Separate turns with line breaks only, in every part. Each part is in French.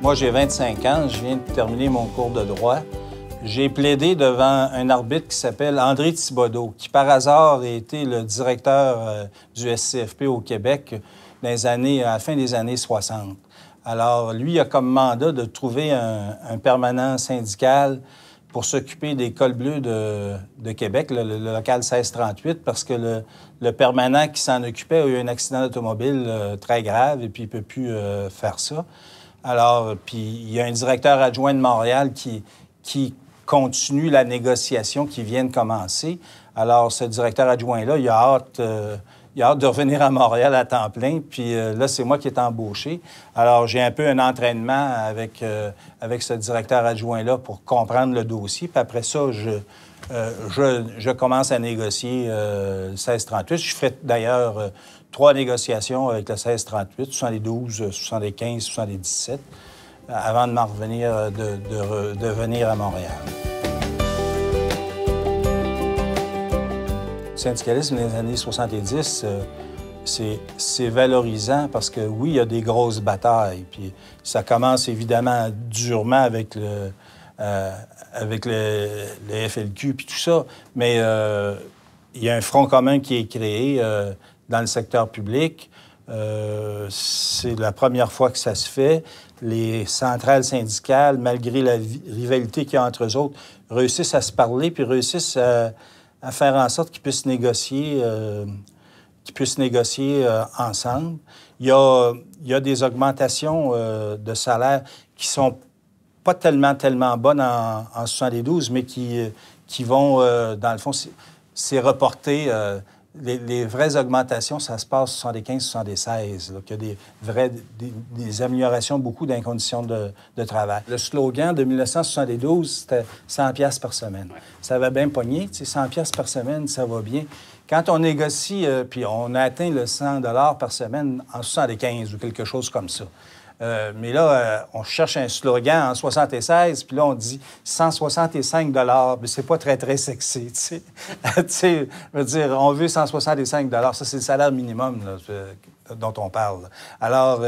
Moi, j'ai 25 ans, je viens de terminer mon cours de droit. J'ai plaidé devant un arbitre qui s'appelle André Thibodeau, qui par hasard a été le directeur du SCFP au Québec à la fin des années 60. Alors, lui, il a comme mandat de trouver un permanent syndical pour s'occuper des cols bleus de Québec, le local 1638, parce que le permanent qui s'en occupait a eu un accident d'automobile très grave et puis il ne peut plus faire ça. Alors, puis il y a un directeur adjoint de Montréal qui continue la négociation qui vient de commencer. Alors, ce directeur adjoint-là, il a hâte de revenir à Montréal à temps plein. Puis là, c'est moi qui est embauché. Alors, j'ai un peu un entraînement avec ce directeur adjoint-là pour comprendre le dossier. Puis après ça, je commence à négocier le 1638. Je ferai d'ailleurs 3 négociations avec le 1638, 72, 75, 77, avant de m'en revenir, de venir à Montréal. Le syndicalisme des années 70, c'est valorisant parce que, oui, il y a des grosses batailles. Puis ça commence évidemment durement avec le FLQ puis tout ça. Mais il y a un front commun qui est créé dans le secteur public. C'est la première fois que ça se fait. Les centrales syndicales, malgré la rivalité qu'il y a entre eux autres, réussissent à se parler puis réussissent à faire en sorte qu'ils puissent négocier, ensemble. Il y a des augmentations de salaire qui sont pas tellement bonnes en 72, mais qui vont, dans le fond, c'est reporté. Les vraies augmentations, ça se passe en 75-76. Il y a des améliorations beaucoup dans les conditions de travail. Le slogan de 1972, c'était 100 $ par semaine. Ouais. Ça avait bien pogné. 100 $ par semaine, ça va bien. Quand on négocie, puis on a atteint le 100 $ par semaine en 75 ou quelque chose comme ça. Mais là, on cherche un slogan en 76, puis là, on dit 165 $. Mais c'est pas très, très sexy, tu sais. Tu sais, je veux dire, on veut 165 $. Ça, c'est le salaire minimum là, dont on parle. Alors,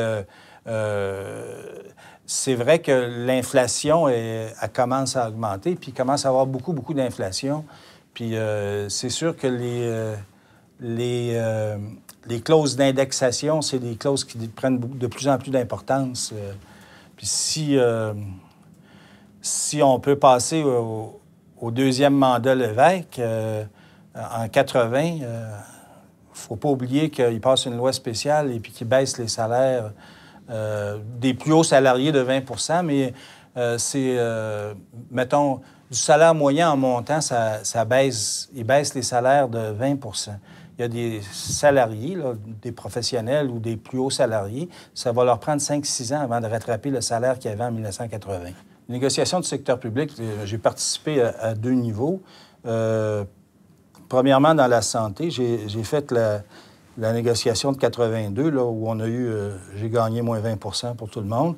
c'est vrai que l'inflation, elle commence à augmenter, puis il commence à avoir beaucoup d'inflation. Puis c'est sûr que les clauses d'indexation, c'est des clauses qui prennent de plus en plus d'importance. Puis si on peut passer au deuxième mandat Lévesque, en 80, il ne faut pas oublier qu'il passe une loi spéciale et puis qu'il baisse les salaires des plus hauts salariés de 20 %, mais mettons, du salaire moyen en montant, ça baisse, il baisse les salaires de 20 %. Il y a des salariés, là, des professionnels ou des plus hauts salariés, ça va leur prendre 5-6 ans avant de rattraper le salaire qu'il y avait en 1980. Négociation du secteur public, j'ai participé à 2 niveaux. Premièrement, dans la santé, j'ai fait la négociation de 82, là, où on a eu... j'ai gagné moins 20 % pour tout le monde.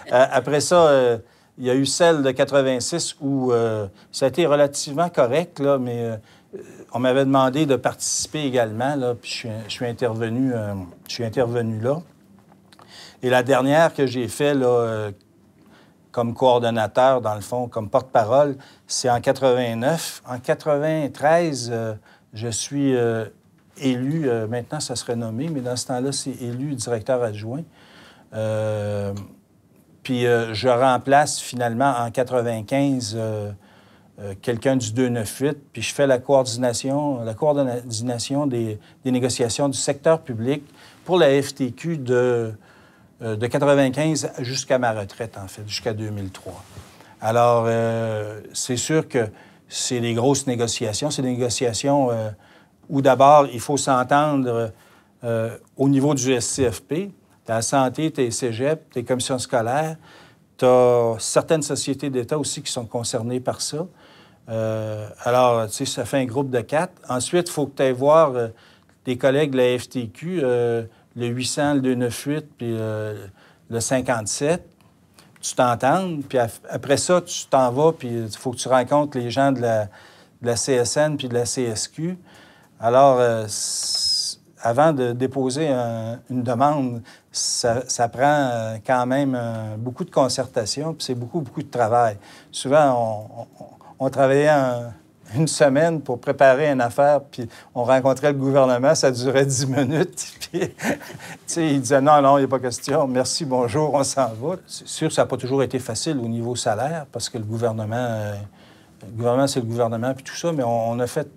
Après ça, il y a eu celle de 86 où ça a été relativement correct, là, mais... on m'avait demandé de participer également, là, puis je suis intervenu là. Et la dernière que j'ai faite, là, comme coordonnateur, dans le fond, comme porte-parole, c'est en 89. En 93, je suis élu, maintenant ça serait nommé, mais dans ce temps-là, c'est élu directeur adjoint. Puis je remplace finalement en 95... quelqu'un du 298, puis je fais la coordination des négociations du secteur public pour la FTQ de 95 jusqu'à ma retraite, en fait, jusqu'à 2003. Alors, c'est sûr que c'est des grosses négociations. C'est des négociations où, d'abord, il faut s'entendre au niveau du SCFP. T'as la santé, t'as les cégeps, t'as les commissions scolaires. T'as certaines sociétés d'État aussi qui sont concernées par ça. Alors, tu sais, ça fait un groupe de 4. Ensuite, il faut que tu ailles voir tes collègues de la FTQ, le 800, le 298, puis le 57. Tu t'entendes, puis après ça, tu t'en vas, puis il faut que tu rencontres les gens de la CSN puis de la CSQ. Alors, avant de déposer une demande, ça prend quand même beaucoup de concertation, puis c'est beaucoup de travail. Souvent, on travaillait une semaine pour préparer une affaire, puis on rencontrait le gouvernement, ça durait 10 minutes, puis il disait « Non, il n'y a pas question, merci, bonjour, on s'en va ». C'est sûr que ça n'a pas toujours été facile au niveau salaire, parce que le gouvernement, c'est le gouvernement, puis tout ça, mais on a fait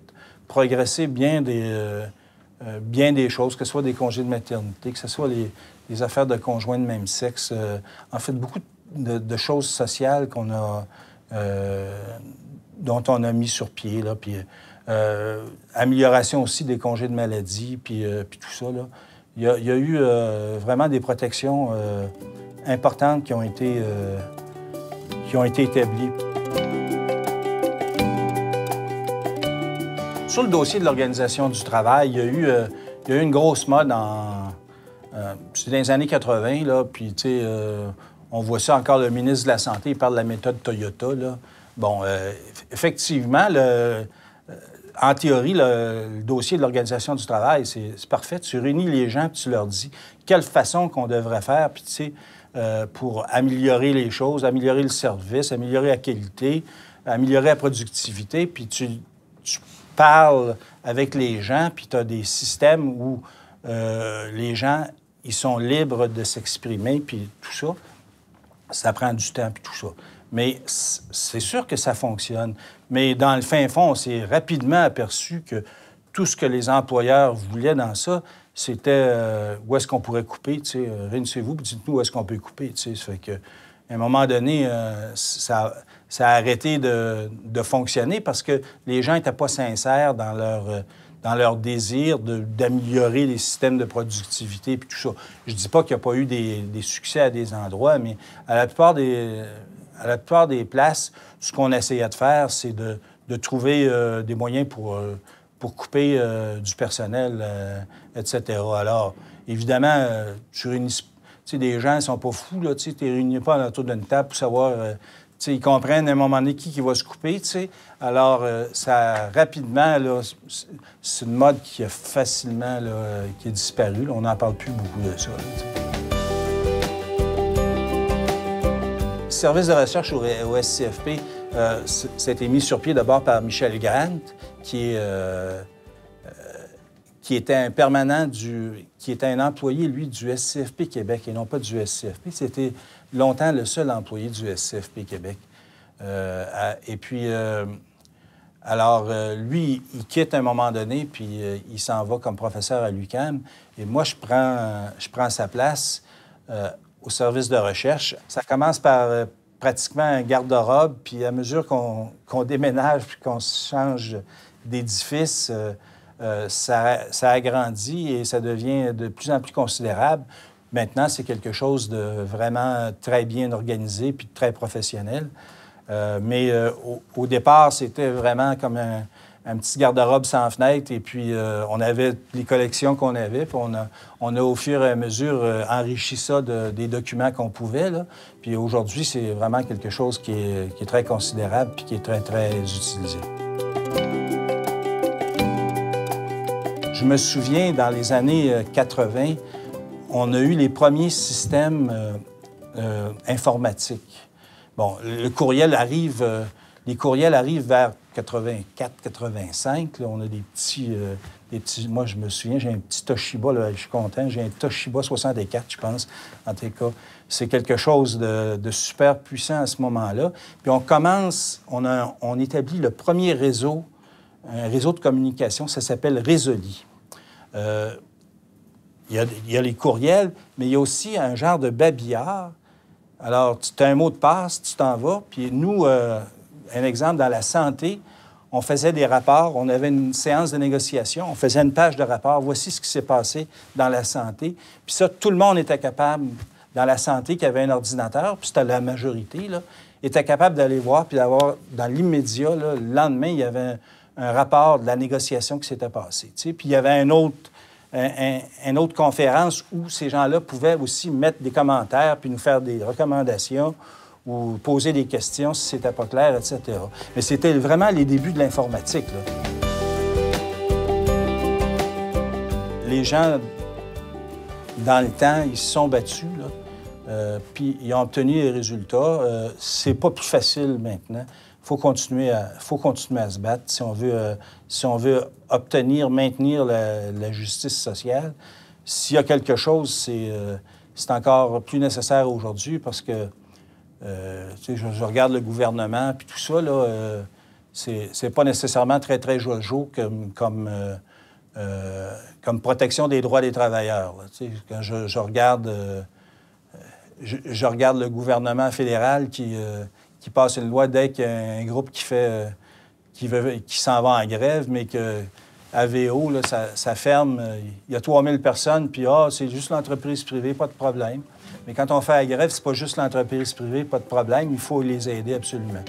progresser bien des choses, que ce soit des congés de maternité, que ce soit les affaires de conjoints de même sexe. En fait, beaucoup de choses sociales dont on a mis sur pied, là, puis amélioration aussi des congés de maladie, puis tout ça, là. Il y a eu vraiment des protections importantes qui ont été établies. Sur le dossier de l'organisation du travail, il y a eu une grosse mode c'est dans les années 80, là, puis, tu sais, on voit ça encore, le ministre de la Santé, il parle de la méthode Toyota, là. Bon, effectivement, en théorie, le dossier de l'organisation du travail, c'est parfait. Tu réunis les gens, puis tu leur dis quelle façon qu'on devrait faire, puis, tu sais, pour améliorer les choses, améliorer le service, améliorer la qualité, améliorer la productivité, puis tu parles avec les gens, puis tu as des systèmes où les gens, ils sont libres de s'exprimer, puis tout ça. Ça prend du temps, puis tout ça. Mais c'est sûr que ça fonctionne. Mais dans le fin fond, on s'est rapidement aperçu que tout ce que les employeurs voulaient dans ça, c'était où est-ce qu'on pourrait couper, tu sais, réunissez-vous, puis dites-nous où est-ce qu'on peut couper, tu sais. Ça fait que, à un moment donné, ça a arrêté de fonctionner parce que les gens n'étaient pas sincères dans leur désir d'améliorer les systèmes de productivité et tout ça. Je dis pas qu'il n'y a pas eu des succès à des endroits, mais à la plupart des places, ce qu'on essayait de faire, c'est de trouver des moyens pour couper du personnel, etc. Alors, évidemment, tu réunis... Tu sais, des gens ne sont pas fous, là, tu sais, ne réunis pas autour d'une table pour savoir... tu sais, ils comprennent à un moment donné qui va se couper, tu sais. Alors, ça, rapidement, là, c'est une mode qui a facilement, là, qui est disparue. Là. On n'en parle plus beaucoup de ça, là, tu sais. Le service de recherche au SCFP, ça a été mis sur pied d'abord par Michel Grant, qui était un permanent qui était un employé, lui, du SCFP Québec et non pas du SCFP. C'était longtemps le seul employé du SCFP Québec. Et puis, lui, il quitte à un moment donné, puis il s'en va comme professeur à l'UQAM. Et moi, je prends sa place au service de recherche. Ça commence par pratiquement un garde-robe, puis à mesure qu'on déménage puis qu'on change d'édifice, ça agrandit et ça devient de plus en plus considérable. Maintenant, c'est quelque chose de vraiment très bien organisé puis très professionnel. Mais au départ, c'était vraiment comme un petit garde-robe sans fenêtre. Et puis, on avait les collections qu'on avait. Puis on a au fur et à mesure enrichi ça des documents qu'on pouvait, là. Puis aujourd'hui, c'est vraiment quelque chose qui est très considérable puis qui est très, très utilisé. Je me souviens, dans les années 80, on a eu les premiers systèmes informatiques. Bon, les courriels arrivent vers 84, 85. Là, on a des petits... Moi, je me souviens, j'ai un petit Toshiba, là, je suis content. J'ai un Toshiba 64, je pense, en tout cas. C'est quelque chose de super puissant à ce moment-là. Puis on établit le premier réseau, un réseau de communication, ça s'appelle Résoli. Il y a les courriels, mais il y a aussi un genre de babillard. Alors, tu as un mot de passe, tu t'en vas. Puis nous, un exemple, dans la santé, on faisait des rapports, on avait une séance de négociation, on faisait une page de rapport. Voici ce qui s'est passé dans la santé. Puis ça, tout le monde était capable, dans la santé, qui avait un ordinateur, puis c'était la majorité, là, était capable d'aller voir, puis d'avoir, dans l'immédiat, là, le lendemain, il y avait un rapport de la négociation qui s'était passée. Tu sais. Puis il y avait une autre conférence où ces gens-là pouvaient aussi mettre des commentaires puis nous faire des recommandations ou poser des questions si c'était pas clair, etc. Mais c'était vraiment les débuts de l'informatique, là. les gens, dans le temps, ils se sont battus, là, puis ils ont obtenu des résultats. C'est pas plus facile maintenant. Il faut continuer à se battre si on veut obtenir, maintenir la justice sociale. S'il y a quelque chose, c'est encore plus nécessaire aujourd'hui parce que je regarde le gouvernement puis tout ça, là, c'est pas nécessairement très, très jojo comme protection des droits des travailleurs. Là. Quand je regarde le gouvernement fédéral qui passe une loi dès qu'il y a un groupe qui s'en va en grève, mais que AVO, là, ça ferme, il y a 3000 personnes, puis c'est juste l'entreprise privée, pas de problème. Mais quand on fait la grève, c'est pas juste l'entreprise privée, pas de problème, il faut les aider absolument.